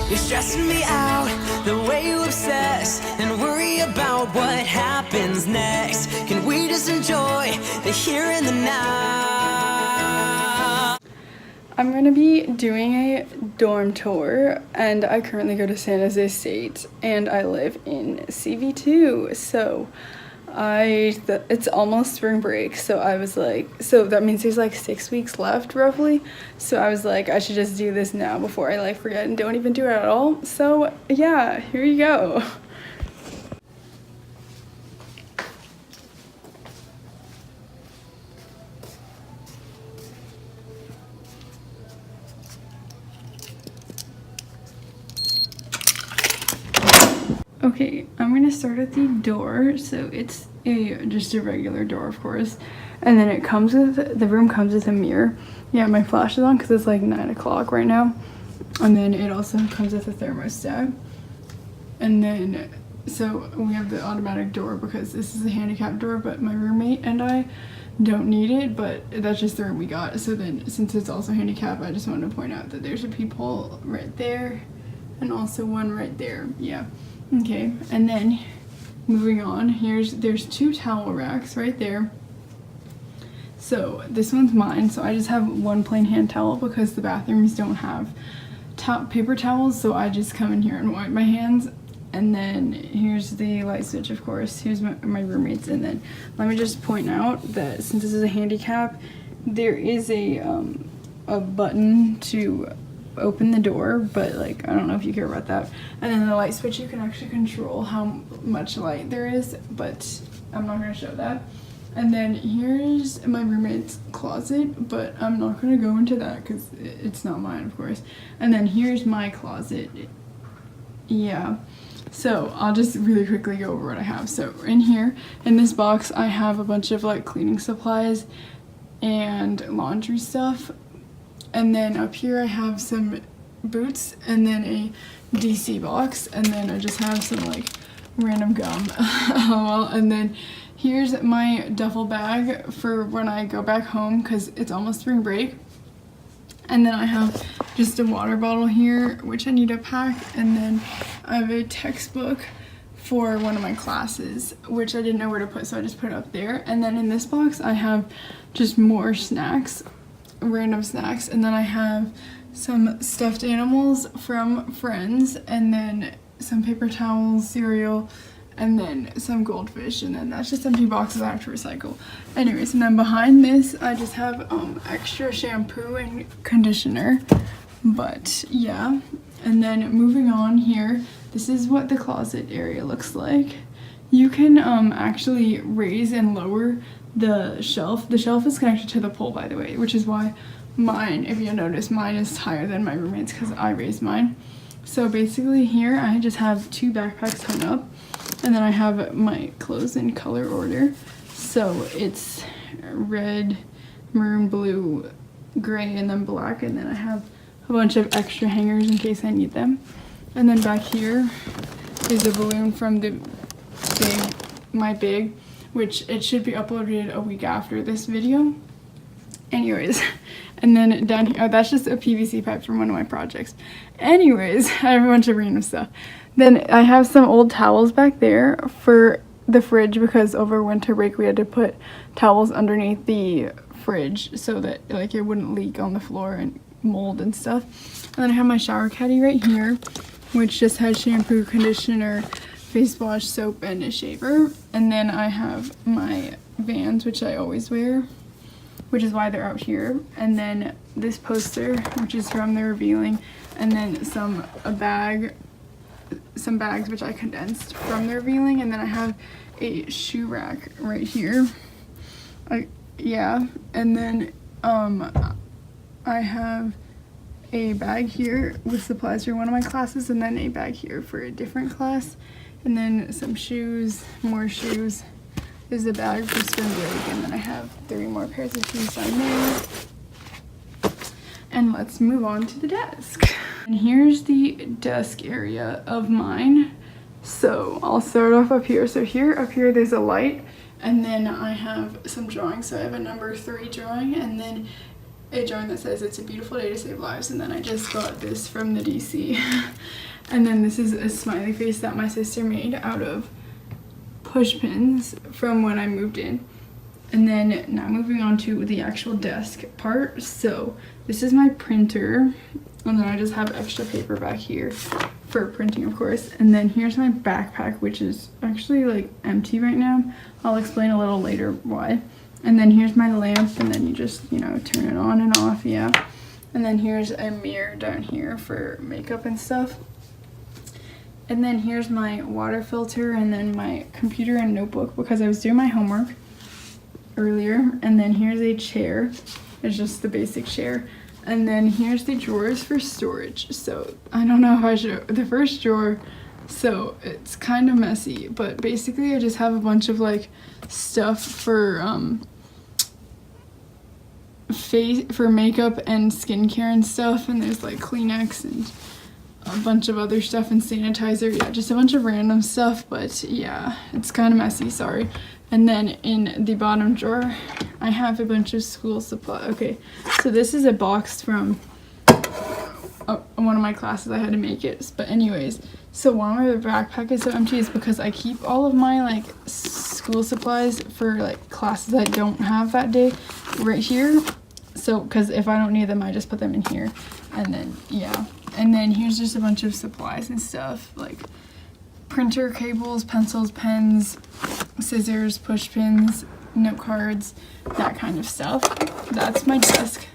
You're stressing me out, the way you obsess and worry about what happens next. Can we just enjoy the here and the now? I'm going to be doing a dorm tour, and I currently go to San Jose State, and I live in CV2, so it's almost spring break, so I was like, so that means there's like 6 weeks left roughly, so I was like, I should just do this now before I like forget and don't even do it at all. So yeah, here you go. Okay, I'm gonna start at the door. So it's just a regular door, of course, and then the room comes with a mirror. Yeah, my flash is on because it's like 9 o'clock right now, and then it also comes with a thermostat. And then so we have the automatic door because this is a handicap door, but my roommate and I don't need it, but that's just the room we got. So then since it's also handicap, I just wanted to point out that there's a peephole right there and also one right there. Yeah. Okay, and then moving on, there's 2 towel racks right there. So this one's mine, so I just have one plain hand towel because the bathrooms don't have paper towels, so I just come in here and wipe my hands. And then here's the light switch, of course. Here's my roommate's. And then let me just point out that since this is a handicap, there is a button to open the door, but like I don't know if you care about that. And then the light switch, you can actually control how much light there is, but I'm not going to show that. And then here's my roommate's closet, but I'm not going to go into that because it's not mine, of course. And then here's my closet. Yeah, so I'll just really quickly go over what I have. So in here, in this box, I have a bunch of like cleaning supplies and laundry stuff. And then up here I have some boots and then a DC box, and then I just have some like random gum. And then here's my duffel bag for when I go back home because it's almost spring break. And then I have just a water bottle here, which I need to pack. And then I have a textbook for one of my classes, which I didn't know where to put, so I just put it up there. And then in this box I have just more snacks, random snacks, and then I have some stuffed animals from friends, and then some paper towels, cereal, and then some goldfish, and then that's just empty boxes I have to recycle. Anyways, and then behind this I just have extra shampoo and conditioner. But yeah, and then moving on here, this is what the closet area looks like. You can actually raise and lower the shelf. The shelf is connected to the pole, by the way, which is why mine, if you notice, mine is higher than my roommate's because I raised mine. So basically here I just have 2 backpacks hung up, and then I have my clothes in color order. So it's red, maroon, blue, gray, and then black, and then I have a bunch of extra hangers in case I need them. And then back here is a balloon from my big, which it should be uploaded a week after this video. Anyways, and then down here, oh, that's just a PVC pipe from one of my projects. Anyways, I have a bunch of random stuff. Then I have some old towels back there for the fridge because over winter break we had to put towels underneath the fridge so that like it wouldn't leak on the floor and mold and stuff. And then I have my shower caddy right here, which just has shampoo, conditioner, face wash, soap, and a shaver. And then I have my Vans, which I always wear, which is why they're out here. And then this poster, which is from the revealing, and then some bags which I condensed from the revealing. And then I have a shoe rack right here. Yeah, and then I have a bag here with supplies for one of my classes, and then a bag here for a different class, and then some shoes, more shoes. There's a bag for spring break, and then I have 3 more pairs of shoes down there. And let's move on to the desk. And here's the desk area of mine. So I'll start off up here. So up here there's a light, and then I have some drawings. So I have a number 3 drawing, and then a drawing that says it's a beautiful day to save lives, and then I just got this from the DC. And then this is a smiley face that my sister made out of push pins from when I moved in. And then now moving on to the actual desk part. So this is my printer, and then I just have extra paper back here for printing, of course. And then here's my backpack, which is actually like empty right now. I'll explain a little later why. And then here's my lamp, and then you just, you know, turn it on and off, yeah. And then here's a mirror down here for makeup and stuff. And then here's my water filter, and then my computer and notebook because I was doing my homework earlier. And then here's a chair. It's just the basic chair. And then here's the drawers for storage. So I don't know if I should, the first drawer, so it's kind of messy, but basically I just have a bunch of like stuff for for makeup and skincare and stuff, and there's like Kleenex and a bunch of other stuff and sanitizer. Yeah, just a bunch of random stuff, but yeah, it's kind of messy, sorry. And then in the bottom drawer I have a bunch of school supplies. Okay, so this is a box from one of my classes. I had to make it, but anyways, so why my backpack is so empty is because I keep all of my like school supplies for like classes I don't have that day right here. So because if I don't need them, I just put them in here. And then yeah, and then here's just a bunch of supplies and stuff like printer cables, pencils, pens, scissors, push pins, note cards, that kind of stuff. That's my desk.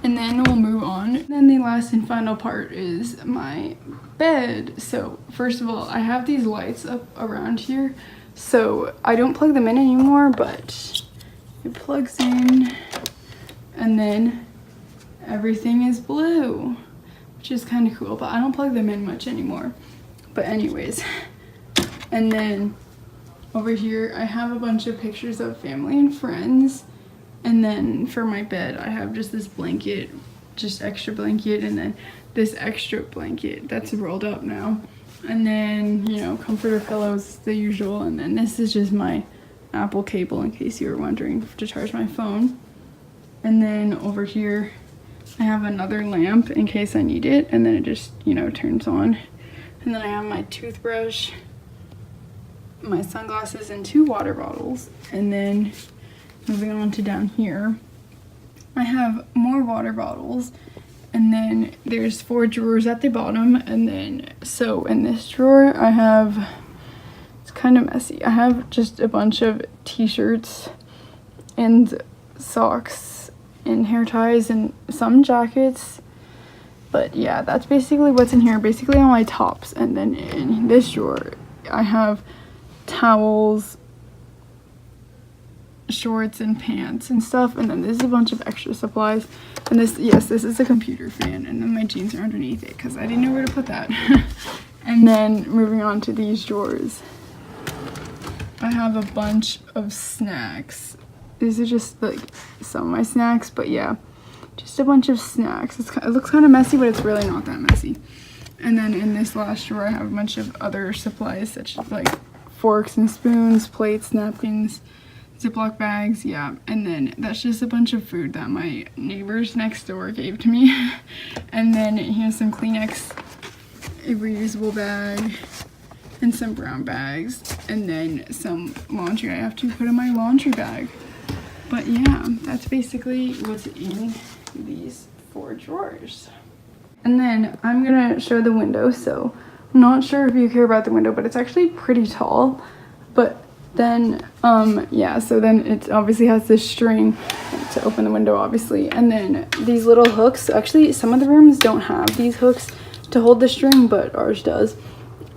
And then we'll move on. Then the last and final part is my bed. So first of all, I have these lights up around here. So I don't plug them in anymore, but it plugs in, and then everything is blue, which is kind of cool, but I don't plug them in much anymore. But anyways, and then over here I have a bunch of pictures of family and friends. And then for my bed I have just this blanket, just extra blanket, and then this extra blanket that's rolled up now. And then, you know, comforter pillows, the usual. And then this is just my Apple cable in case you were wondering, to charge my phone. And then over here I have another lamp in case I need it, and then it just, you know, turns on. And then I have my toothbrush, my sunglasses, and 2 water bottles. And then moving on to down here, I have more water bottles, and then there's 4 drawers at the bottom. And then so in this drawer I have, it's kind of messy, I have just a bunch of t-shirts and socks and hair ties and some jackets. But yeah, that's basically what's in here, basically all my tops. And then in this drawer I have towels, shorts and pants and stuff. And then there's a bunch of extra supplies. And this, yes, this is a computer fan, and then my jeans are underneath it because I didn't know where to put that. And then moving on to these drawers, I have a bunch of snacks. These are just like some of my snacks, but yeah, just a bunch of snacks. It looks kind of messy, but it's really not that messy. And then in this last drawer I have a bunch of other supplies such as like forks and spoons, plates, napkins, Ziploc bags, yeah. And then that's just a bunch of food that my neighbors next door gave to me. And then here's some Kleenex, a reusable bag, and some brown bags, and then some laundry I have to put in my laundry bag. But yeah, that's basically what's in these 4 drawers. And then I'm gonna show the window. So I'm not sure if you care about the window, but it's actually pretty tall. But then yeah, so then it obviously has this string to open the window, obviously. And then these little hooks, actually some of the rooms don't have these hooks to hold the string, but ours does.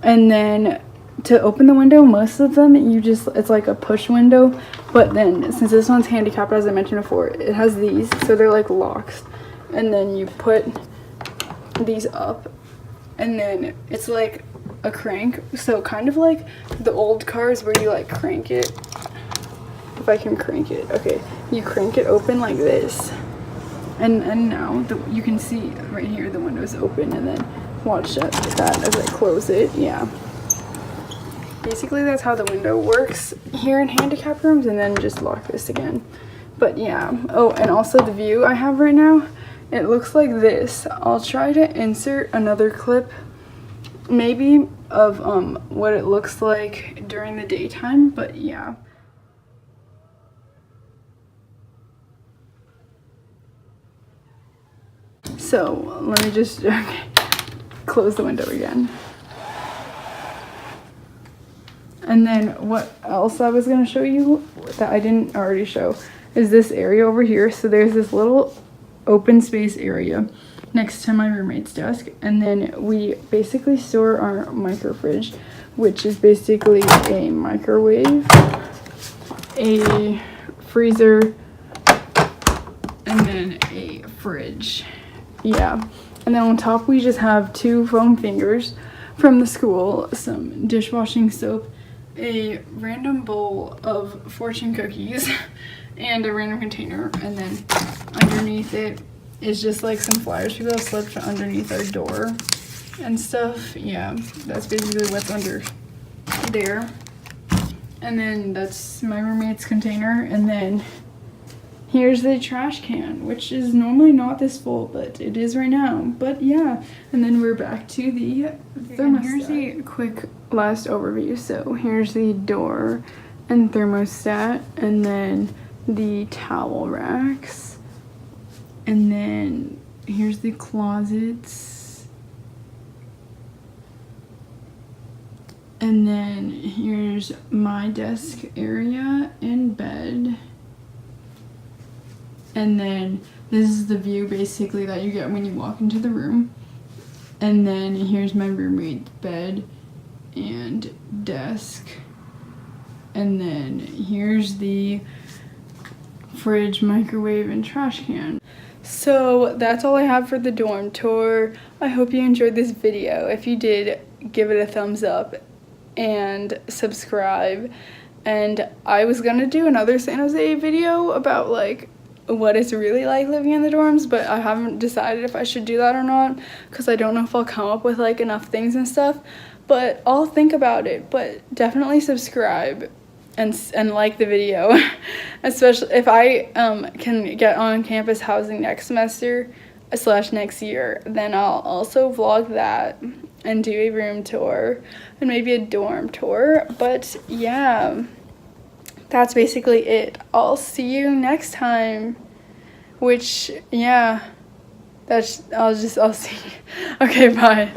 And then to open the window, most of them you just, it's like a push window. But then since this one's handicapped, as I mentioned before, it has these, so they're like locks. And then you put these up, and then it's like a crank, so kind of like the old cars where you like crank it. If I can crank it, okay, you crank it open like this, and now you can see right here the window's open, and then watch that as I close it. Yeah, basically that's how the window works here in handicap rooms. And then just lock this again. But yeah. Oh, and also the view I have right now, it looks like this. I'll try to insert another clip maybe of what it looks like during the daytime, but yeah. So let me just close the window again. And then what else I was going to show you that I didn't already show is this area over here. So there's this little open space area next to my roommate's desk, and then we basically store our micro fridge, which is basically a microwave, a freezer, and then a fridge. Yeah. And then on top we just have 2 foam fingers from the school, some dishwashing soap, a random bowl of fortune cookies, and a random container. And then underneath it is just like some flyers people have slipped underneath our door and stuff. Yeah, that's basically what's under there. And then that's my roommate's container. And then here's the trash can, which is normally not this full, but it is right now. But yeah, and then we're back to the thermostat. Here's the quick last overview. So here's the door and thermostat, and then the towel racks, and then here's the closets, and then here's my desk area and bed. And then this is the view basically that you get when you walk into the room. And then here's my roommate's bed and desk. And then here's the fridge, microwave, and trash can. So that's all I have for the dorm tour. I hope you enjoyed this video. If you did, give it a thumbs up and subscribe. And I was gonna do another San Jose video about like what it's really like living in the dorms, but I haven't decided if I should do that or not, because I don't know if I'll come up with like enough things and stuff, but I'll think about it. But definitely subscribe and like the video, especially if I can get on campus housing next semester / next year, then I'll also vlog that and do a room tour and maybe a dorm tour. But yeah, that's basically it. I'll see you next time, which, yeah, I'll see you. Okay, bye.